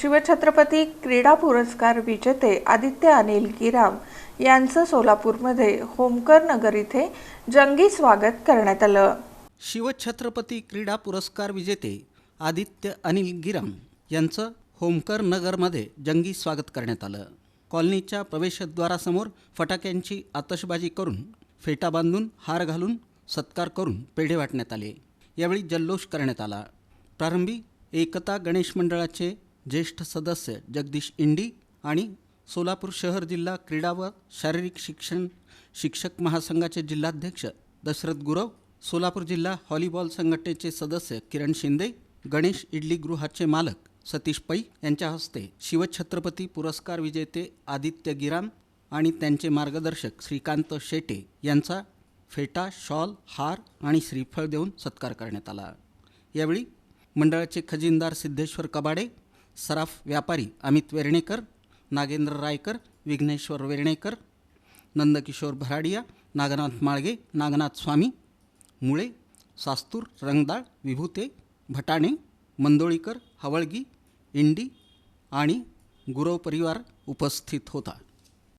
शिवछत्रपती क्रीडा पुरस्कार विजेते आदित्य अनिल गिराम यांचं सोलापूरमध्ये होमकर नगर इथे जंगी स्वागत करण्यात आलं। शिवछत्रपती क्रीडा पुरस्कार विजेते आदित्य अनिल गिराम यांचं होमकर नगरमध्ये जंगी स्वागत करण्यात आलं। कॉलनीच्या प्रवेशद्वारासमोर फटाक्यांची आतषबाजी करून, फेटा बांधून, हार घालून सत्कार करून पेढे वाटण्यात आले। यावेळी जल्लोष करण्यात आला। प्रारंभी एकता गणेश मंडळाचे ज्येष्ठ सदस्य जगदीश इंडी आणि सोलापूर शहर जिल्हा क्रीडा व शारीरिक शिक्षण शिक्षक महासंघाचे जिल्हाध्यक्ष दशरथ गुरव, सोलापूर जिल्हा व्हॉलीबॉल संघटनेचे सदस्य किरण शिंदे, गणेश इडली गृहाचे मालक सतीश पै यांच्या हस्ते शिवछत्रपती पुरस्कार विजेते आदित्य गिराम आणि त्यांचे मार्गदर्शक श्रीकांत शेटे यांचा फेटा, शॉल, हार आणि श्रीफळ देऊन सत्कार करण्यात आला। यावेळी मंडळाचे खजिनदार सिद्धेश्वर कबाडे, सराफ व्यापारी अमित वेर्णेकर, नागेंद्र रायकर, विघ्नेश्वर वेर्णेकर, नंदकिशोर भराडिया, नागनाथ माळगे, नागनाथ स्वामी, मुळे, सास्तूर, रंगदाळ, विभूते, भटाणे, मंदोळीकर, हवळगी, इंडी आणि गुरव परिवार उपस्थित होता।